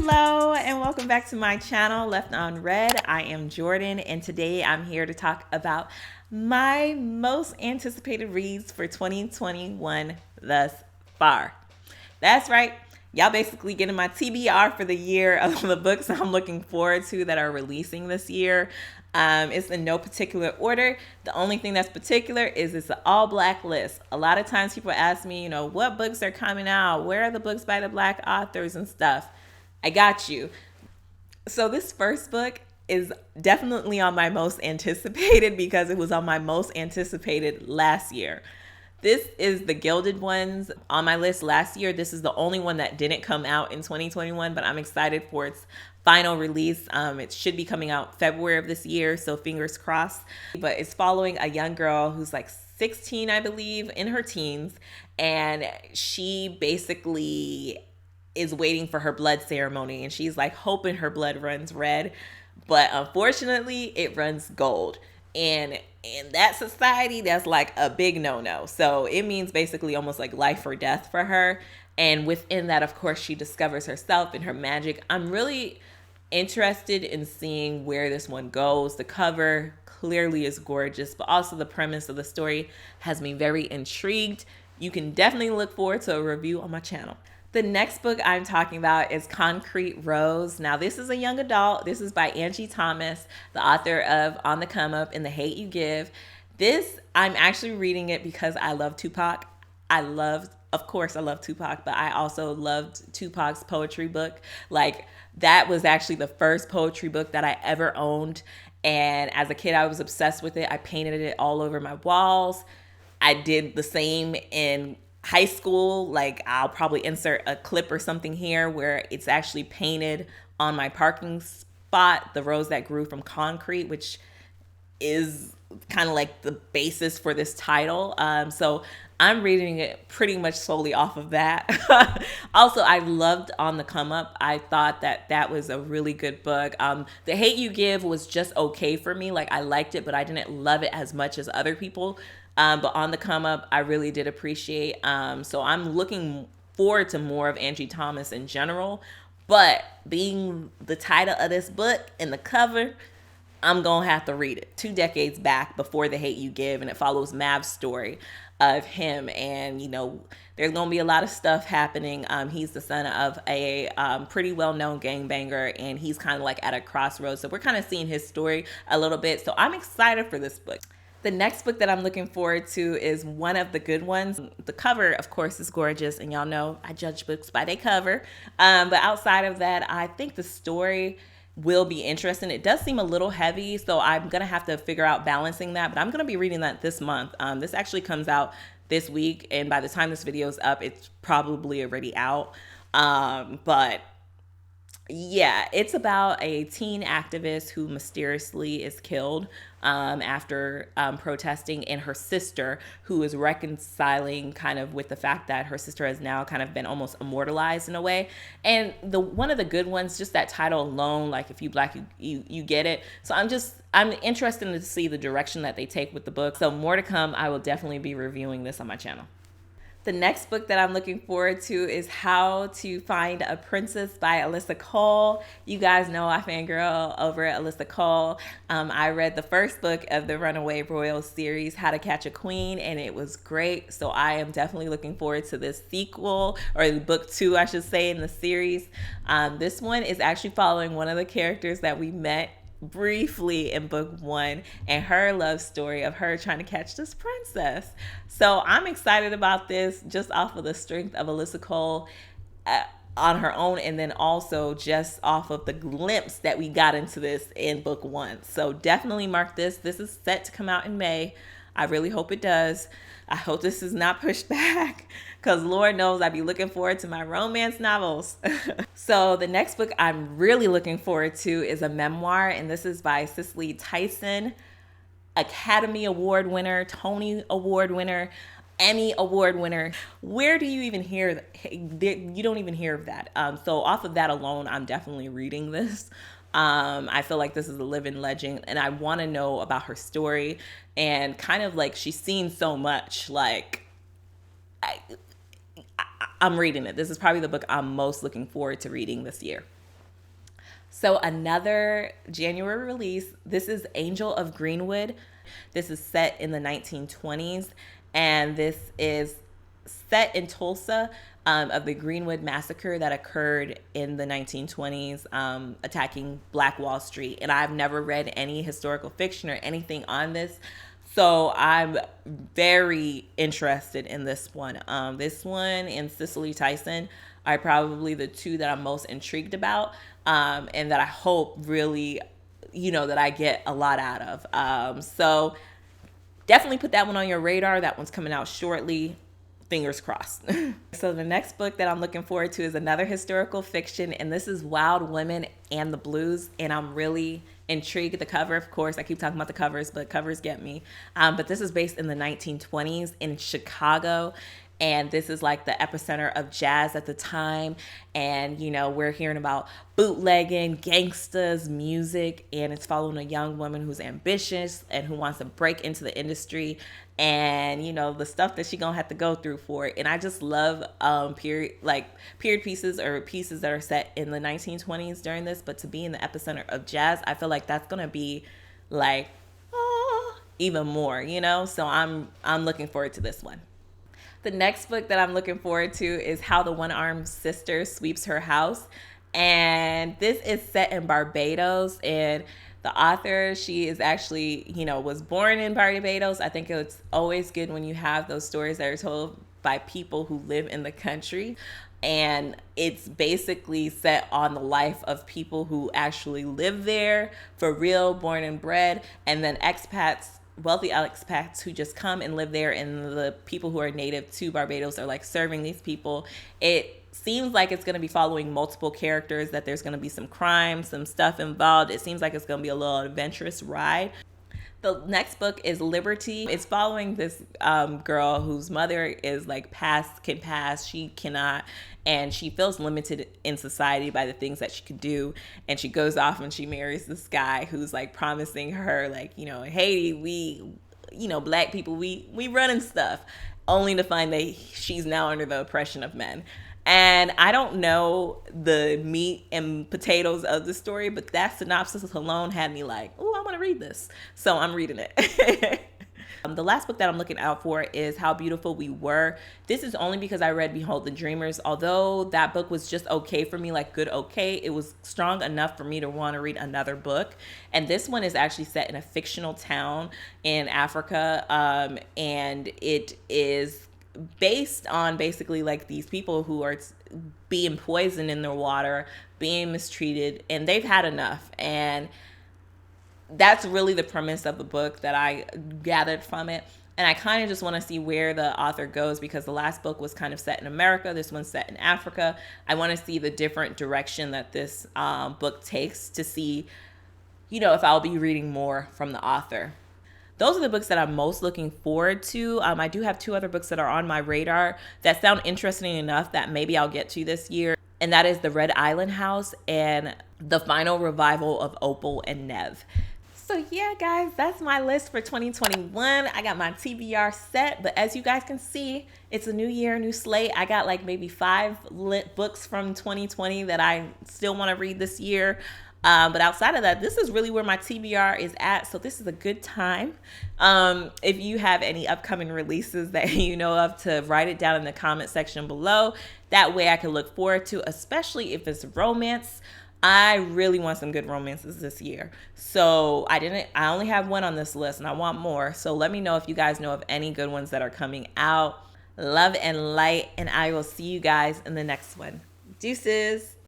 Hello and welcome back to my channel, Left on Red. I am Jordan and today I'm here to talk about my most anticipated reads for 2021 thus far. That's right. Y'all basically getting my TBR for the year of the books I'm looking forward to that are releasing this year. It's in no particular order. The only thing that's particular is it's an all-black list. A lot of times people ask me, what books are coming out? Where are the books by the black authors and stuff? I got you. So this first book is definitely on my most anticipated because it was on my most anticipated last year. This is the Gilded Ones on my list last year. This is the only one that didn't come out in 2021, but I'm excited for its final release. It should be coming out February of this year, so fingers crossed. But it's following a young girl who's like 16, I believe, in her teens, and she basically is waiting for her blood ceremony, and she's like hoping her blood runs red, but unfortunately it runs gold. And in that society, that's like a big no-no. So it means basically almost like life or death for her. And within that, of course, she discovers herself and her magic. I'm really interested in seeing where this one goes. The cover clearly is gorgeous, but also the premise of the story has me very intrigued. You can definitely look forward to a review on my channel. The next book I'm talking about is Concrete Rose. Now, this is a young adult. This is by Angie Thomas, the author of On the Come Up and The Hate You Give. This, I'm actually reading it because I love Tupac. Of course I love Tupac, but I also loved Tupac's poetry book. Like, that was actually the first poetry book that I ever owned. And as a kid, I was obsessed with it. I painted it all over my walls. I did the same in high school. Like, I'll probably insert a clip or something here where it's actually painted on my parking spot, the rose that grew from concrete, which is kind of like the basis for this title. So I'm reading it pretty much solely off of that. Also, I loved On the Come Up. I thought that was a really good book. The Hate You Give was just okay for me. Like, I liked it, but I didn't love it as much as other people. But On the Come Up, I really did appreciate. So I'm looking forward to more of Angie Thomas in general. But being the title of this book and the cover, I'm going to have to read it. 2 decades back before The Hate You Give, and it follows Mav's story of him. And, there's going to be a lot of stuff happening. He's the son of a pretty well-known gangbanger, and he's kind of like at a crossroads. So we're kind of seeing his story a little bit. So I'm excited for this book. The next book that I'm looking forward to is One of the Good Ones. The cover, of course, is gorgeous, and y'all know I judge books by their cover. But outside of that, I think the story will be interesting. It does seem a little heavy, so I'm going to have to figure out balancing that, but I'm going to be reading that this month. This actually comes out this week, and by the time this video is up, it's probably already out. But yeah, it's about a teen activist who mysteriously is killed after protesting, and her sister, who is reconciling kind of with the fact that her sister has now kind of been almost immortalized in a way. And one of the good ones, just that title alone, like, if you black, you get it. So I'm interested to see the direction that they take with the book. So more to come. I will definitely be reviewing this on my channel. The next book that I'm looking forward to is How to Find a Princess by Alyssa Cole. You guys know I fangirl over Alyssa Cole. I read the first book of the Runaway Royal series, How to Catch a Queen, and it was great. So I am definitely looking forward to this sequel, or book 2, I should say, in the series. This one is actually following one of the characters that we met briefly in book 1, and her love story of her trying to catch this princess. So I'm excited about this, just off of the strength of Alyssa Cole on her own, and then also just off of the glimpse that we got into this in book 1. So definitely mark this. This is set to come out in May. I really hope it does. I hope this is not pushed back, because Lord knows I'd be looking forward to my romance novels. So the next book I'm really looking forward to is a memoir, and this is by Cicely Tyson, Academy Award winner, Tony Award winner, Emmy Award winner. Where do you even hear that? You don't even hear of that. So off of that alone, I'm definitely reading this. I feel like this is a living legend, and I want to know about her story, and kind of like, she's seen so much. Like, I'm reading it. This is probably the book I'm most looking forward to reading this year. So another January release, this is Angel of Greenwood. This is set in the 1920s, and this is set in Tulsa, of the Greenwood massacre that occurred in the 1920s, attacking Black Wall Street. And I've never read any historical fiction or anything on this, so I'm very interested in this one. This one and Cicely Tyson are probably the two that I'm most intrigued about, and that I hope really, that I get a lot out of. So definitely put that one on your radar. That one's coming out shortly. Fingers crossed. So the next book that I'm looking forward to is another historical fiction, and this is Wild Women and the Blues, and I'm really intrigued. The cover, of course, I keep talking about the covers, but covers get me. But this is based in the 1920s in Chicago, and this is like the epicenter of jazz at the time. And, we're hearing about bootlegging, gangsters, music, and it's following a young woman who's ambitious and who wants to break into the industry, and, the stuff that she's going to have to go through for it. And I just love period pieces or pieces that are set in the 1920s during this, but to be in the epicenter of jazz, I feel like that's going to be like, even more, so I'm looking forward to this one. The next book that I'm looking forward to is How the One-Armed Sister Sweeps Her House. And this is set in Barbados. And the author, she is actually, was born in Barbados. I think it's always good when you have those stories that are told by people who live in the country. And it's basically set on the life of people who actually live there for real, born and bred, and then expats, wealthy expats who just come and live there, and the people who are native to Barbados are like serving these people. It seems like it's going to be following multiple characters, that there's going to be some crime, some stuff involved. It seems like it's going to be a little adventurous ride. The next book is Liberty. It's following this girl whose mother is like can pass, she cannot, and she feels limited in society by the things that she could do. And she goes off and she marries this guy who's like promising her, like, hey, we, Black people, we running stuff, only to find that she's now under the oppression of men. And I don't know the meat and potatoes of the story, but that synopsis alone had me like, oh, I want to read this. So I'm reading it. The last book that I'm looking out for is How Beautiful We Were. This is only because I read Behold the Dreamers. Although that book was just okay for me, like good okay, it was strong enough for me to want to read another book. And this one is actually set in a fictional town in Africa, and it is based on basically like these people who are being poisoned in their water, being mistreated, and they've had enough. And that's really the premise of the book that I gathered from it. And I kind of just want to see where the author goes, because the last book was kind of set in America. This one's set in Africa. I want to see the different direction that this book takes, to see, if I'll be reading more from the author. Those are the books that I'm most looking forward to. I do have 2 other books that are on my radar that sound interesting enough that maybe I'll get to this year. And that is The Red Island House and The Final Revival of Opal and Nev. So yeah, guys, that's my list for 2021. I got my TBR set, but as you guys can see, it's a new year, new slate. I got like maybe 5 lit books from 2020 that I still want to read this year. But outside of that, this is really where my TBR is at. So this is a good time. If you have any upcoming releases that you know of, to write it down in the comment section below. That way I can look forward to, especially if it's romance. I really want some good romances this year. So I only have 1 on this list and I want more. So let me know if you guys know of any good ones that are coming out. Love and light, and I will see you guys in the next one. Deuces.